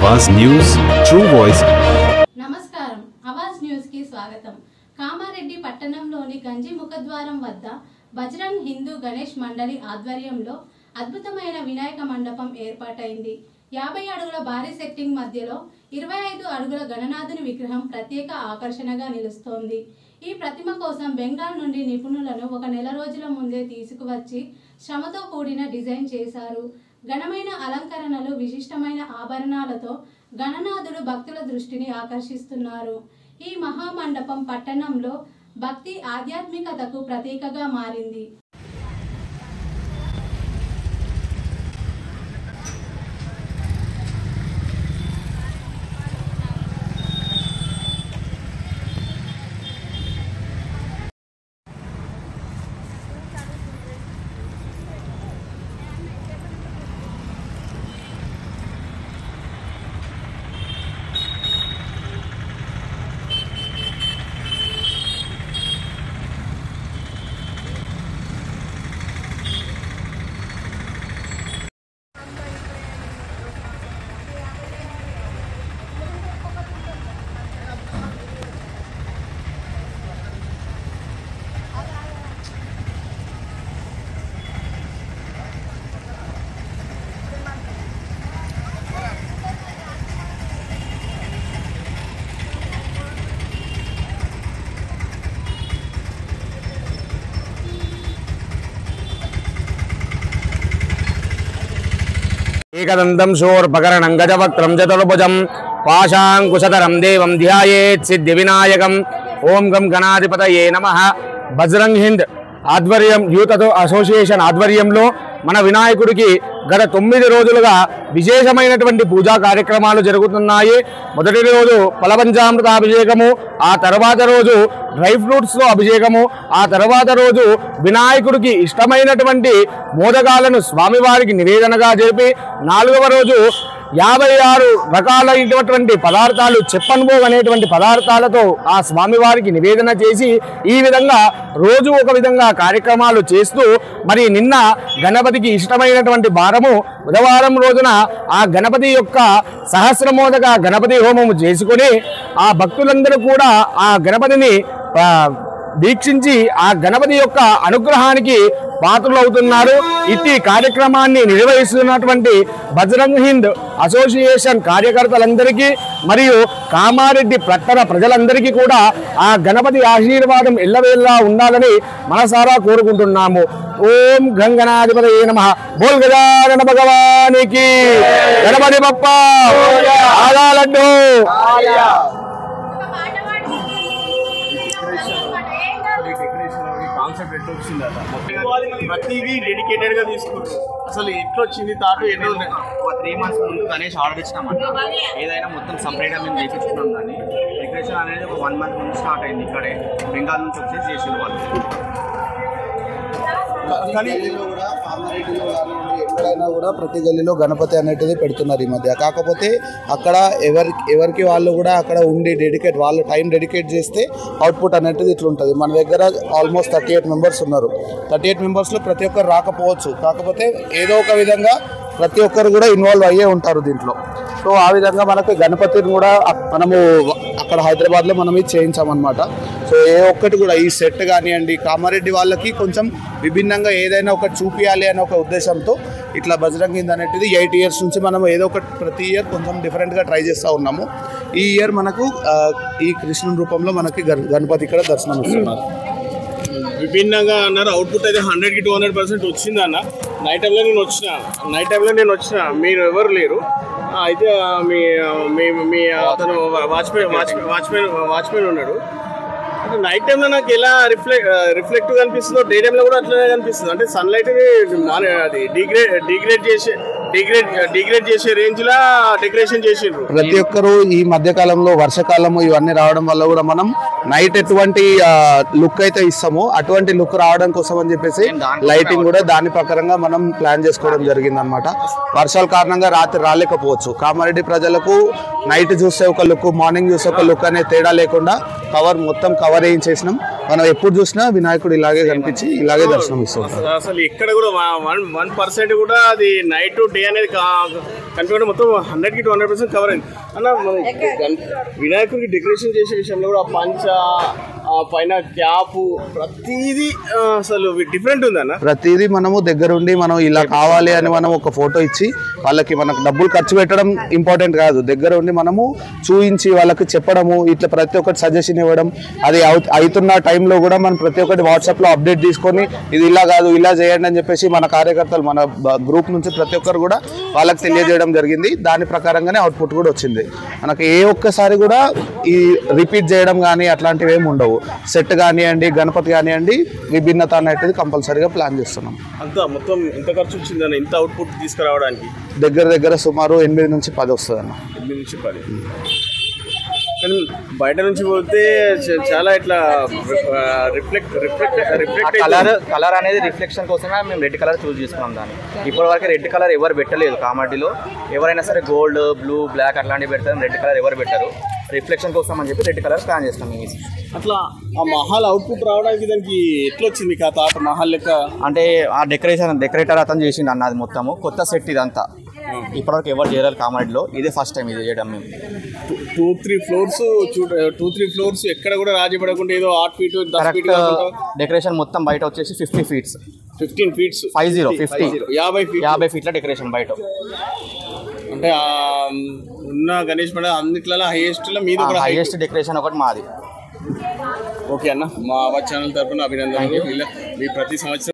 आवाज news true voice. నమస్కారం Awaaz news కి స్వాగతం। కామారెడ్డి పట్టణంలోని గంజి ముఖద్వారం వద్ద బజరంగ్ హిందూ గణేష్ మండలి ఆధ్వర్యంలో అద్భుతమైన వినాయక మండపం ఏర్పాటైంది। 50 అడుగుల భారీ సెట్టింగ్ మధ్యలో 25 అడుగుల గణనాథుని విగ్రహం ప్రత్యేక ఆకర్షణగా నిలుస్తోంది। ఈ ప్రతిమ కోసం బెంగాల్ నుండి నిపుణులను ఒక నెల రోజుల ముందే తీసుకువచ్చి శ్రమతో కూడిన డిజైన్ చేశారు। ఘనమైన అలంకరణలు, విశిష్టమైన ఆభరణాలతో గణనాథుడు భక్తుల దృష్టిని ఆకర్షిస్తున్నారు। ఈ మహామండపం పట్టణంలో భక్తి ఆధ్యాత్మికతకు ప్రతీకగా మారింది। एकदंतं शूर्पकर्णं गजवक्त्रं चतुर्भुजं पाशाङ्कुशधरं देवं ध्यायेत् सिद्धिविनायकम्। ओं गं गणाधिपतये नमः। बजरंग हिंद ఆధ్వర్యం యూత్ అసోసియేషన్ ఆధ్వర్యంలో మన వినాయకుడికి గత 9 రోజులుగా విశేషమైనటువంటి పూజా కార్యక్రమాలు జరుగుతున్నాయి। మొదటి రోజు ఫలపంచామృత అభిషేకము, ఆ తర్వాత రోజు డ్రై ఫ్రూట్స్తో అభిషేకము, ఆ తర్వాత రోజు వినాయకుడికి ఇష్టమైనటువంటి మోదకాలను స్వామివారికి నివేదనగా జరిపి 4వ రోజు 56 రకాలైనటువంటి పదార్థాలు చెప్పన్భోగ్ అనేటువంటి పదార్థాలతో ఆ స్వామివారికి నివేదన చేసి ఈ విధంగా రోజు ఒక విధంగా కార్యక్రమాలు చేస్తూ మరి నిన్న గణపతికి ఇష్టమైనటువంటి వారము బుధవారం రోజున ఆ గణపతి యొక్క సహస్రమోదక గణపతి హోమము చేసుకొని ఆ భక్తులందరూ కూడా ఆ గణపతిని దీక్షించి ఆ గణపతి యొక్క అనుగ్రహానికి పాత్రులవుతున్నారు। ఇట్టి కార్యక్రమాన్ని నిర్వహిస్తున్నటువంటి బజరంగ్ హింద్ అసోసియేషన్ కార్యకర్తలందరికీ మరియు కామారెడ్డి పట్టణ ప్రజలందరికీ కూడా ఆ గణపతి ఆశీర్వాదం ఎల్లవేళలా ఉండాలని మనసారా కోరుకుంటున్నాము। ఓం గంగనాధిపతయే నమః। బోల్ గజానన భగవానికి గణపతి బప్ప ఆగాలడ్డు। ప్రతిదీ డెడికేటెడ్ గా తీసుకుంటారు। అసలు ఎట్లా వచ్చింది తాటు ఎన్నో 3 months ముందు గణేష్ ఆర్డర్ ఇచ్చినామంట। ఏదైనా మొత్తం సపరేట్గా మేము చేయించుకున్నాం, కానీ డెకరేషన్ అనేది ఒక 1 month ముందు స్టార్ట్ అయింది। ఇక్కడే బెంగాల్ నుంచి వచ్చేసి చేసిన వాళ్ళు ఎక్కడైనా కూడా ప్రతి గల్లీలో గణపతి అనేటిది పెడుతున్నారు ఈ మధ్య। కాకపోతే అక్కడ ఎవరికి వాళ్ళు కూడా అక్కడ ఉండి వాళ్ళు టైం డెడికేట్ చేస్తే అవుట్పుట్ అనేటిది ఇట్లుంటుంది। మన దగ్గర ఆల్మోస్ట్ 38 మెంబర్స్ ఉన్నారు। 38 మెంబర్స్లో ప్రతి ఒక్కరు రాకపోవచ్చు, కాకపోతే ఏదో ఒక విధంగా ప్రతి ఒక్కరు కూడా ఇన్వాల్వ్ అయ్యే ఉంటారు దీంట్లో। సో ఆ విధంగా మనకు గణపతిని కూడా మనము అక్కడ హైదరాబాద్లో మనం ఇది చేయించామన్నమాట। సో ఏ ఒక్కటి కూడా ఈ సెట్ కానివ్వండి, కామారెడ్డి వాళ్ళకి కొంచెం విభిన్నంగా ఏదైనా ఒకటి చూపించాలి అనే ఒక ఉద్దేశంతో ఇట్లా బజరంగ్ హింద్ అనేటిది 8 years నుంచి మనం ఏదో ఒకటి ప్రతి ఇయర్ కొంచెం డిఫరెంట్గా ట్రై చేస్తూ ఉన్నాము। ఈ ఇయర్ మనకు ఈ కృష్ణుని రూపంలో మనకి గణపతి ఇక్కడ దర్శనం ఇస్తున్నారు। విభిన్నంగా అన్నారు। అవుట్పుట్ అయితే 100కి 200% వచ్చింది అన్న। నైట్ టైంలో నేను వచ్చిన మీరు ఎవరు లేరు అయితే మీ అతను వాచ్మెన్ ఉన్నాడు। నైట్ టైంలో నాకు ఎలా రిఫ్లెక్టివ్ కనిపిస్తుందో డే టైంలో కూడా అట్లనే కనిపిస్తుంది। అంటే సన్లైట్ అది డిగ్రేడ్ చేసే రేంజ్ లా డెకరేషన్ చేసిండ్రు ప్రతి ఒక్కరు। ఈ మధ్యకాలంలో వర్షాకాలము ఇవన్నీ రావడం వల్ల కూడా మనం నైట్ ఎటువంటి లుక్ అయితే ఇస్తామో అటువంటి లుక్ రావడం కోసం అని చెప్పేసి లైటింగ్ కూడా దాని ప్రకారంగా మనం ప్లాన్ చేసుకోవడం జరిగింది అన్నమాట। వర్షాల కారణంగా రాత్రి రాలేకపోవచ్చు। కామారెడ్డి ప్రజలకు నైట్ చూస్తే ఒక లుక్, మార్నింగ్ చూస్తే ఒక లుక్ అనే తేడా లేకుండా మొత్తం కవర్ చేయించేసినాం। మనం ఎప్పుడు చూసినా వినాయకుడు ఇలాగే కనిపించి ఇలాగే దర్శనం ఇస్తుంటారు. అసలు ఇక్కడ కూడా 1% కూడా అది నైట్ టు డే అనేది కనిపించడం మొత్తం 100కి 200% కవర్ అయింది అన్న. వినాయకుడికి డెకరేషన్ చేసే విషయంలో కూడా పంచ పైన క్యాప్ ప్రతిదీ అసలు డిఫరెంట్ ఉందన్న. ప్రతిదీ మనము దగ్గరుండి మనం ఇలా కావాలి అని మనం ఒక ఫోటో ఇచ్చి వాళ్ళకి మనకు డబ్బులు ఖర్చు పెట్టడం ఇంపార్టెంట్ కాదు, దగ్గర ఉండి మనము చూయించి వాళ్ళకి చెప్పడము, ఇట్లా ప్రతి ఒక్కటి సజెషన్ ఇవ్వడం. అది అవుతున్న టైంలో కూడా మనం ప్రతి ఒక్కటి వాట్సాప్లో అప్డేట్ తీసుకొని ఇది ఇలా కాదు ఇలా చేయండి అని చెప్పేసి మన కార్యకర్తలు మన గ్రూప్ నుంచి ప్రతి ఒక్కరు కూడా వాళ్ళకి తెలియజేయడం జరిగింది. దాని ప్రకారంగానే అవుట్పుట్ కూడా వచ్చింది. మనకి ఏ ఒక్కసారి కూడా ఈ రిపీట్ చేయడం కానీ అట్లాంటివి ఏమి ఉండవు. సెట్ కానివ్వండి, గణపతి కానివ్వండి, విభిన్నత అనేది కంపల్సరీగా ప్లాన్ చేస్తున్నాం. అంతా మొత్తం ఎంత ఖర్చు వచ్చిందన్న ఇంత అవుట్పుట్ తీసుకురావడానికి? దగ్గర సుమారు 8 నుంచి 10 వస్తుంది అన్న. 8 నుంచి 10. కానీ బయట నుంచి పోతే చాలా ఇట్లా కలర్ అనేది రిఫ్లెక్షన్ కోసమే మేము రెడ్ కలర్ చూస్ చేసుకున్నాం. దాన్ని ఇప్పటివరకు రెడ్ కలర్ ఎవరు పెట్టలేదు కామారెడ్డిలో. ఎవరైనా సరే గోల్డ్, బ్లూ, బ్లాక్ అట్లాంటివి పెడతారు, రెడ్ కలర్ ఎవరు పెట్టారు. రిఫ్లెక్షన్ కోసం అని చెప్పి రెడ్ కలర్ ప్లాన్ చేస్తాం మేము. అట్లా ఆ మహల్ అవుట్పుట్ రావడానికి దానికి ఎట్లా వచ్చింది ఆ తాత మహల్ లెక్క? అంటే ఆ డెకరేటర్ అతను చేసిండు అన్నది మొత్తము కొత్త సెట్ ఇదంతా. ఇప్పటివరకు ఎవరు చేయలేదు కామారెడ్డిలో, ఇదే ఫస్ట్ టైం ఇది చేయడం మేము. 2-3 ఫ్లోర్స్ ఎక్కడ కూడా రాజీ పడకుండా ఏదో 8 ఫీట్ డెకరేషన్ మొత్తం బయట వచ్చేసి 50 ఫీట్స్ 15 ఫీట్స్ 50 ఫీట్ల డెకరేషన్ బయట. అంటే ఉన్న గణేష్ పండుగ అన్నిట్లలో హైయెస్ట్ డెకరేషన్ ఒకటి మాది. ఓకే అన్న, మా ఛానల్ తరఫున అభినందనలు. మీ ప్రతి సంవత్సరం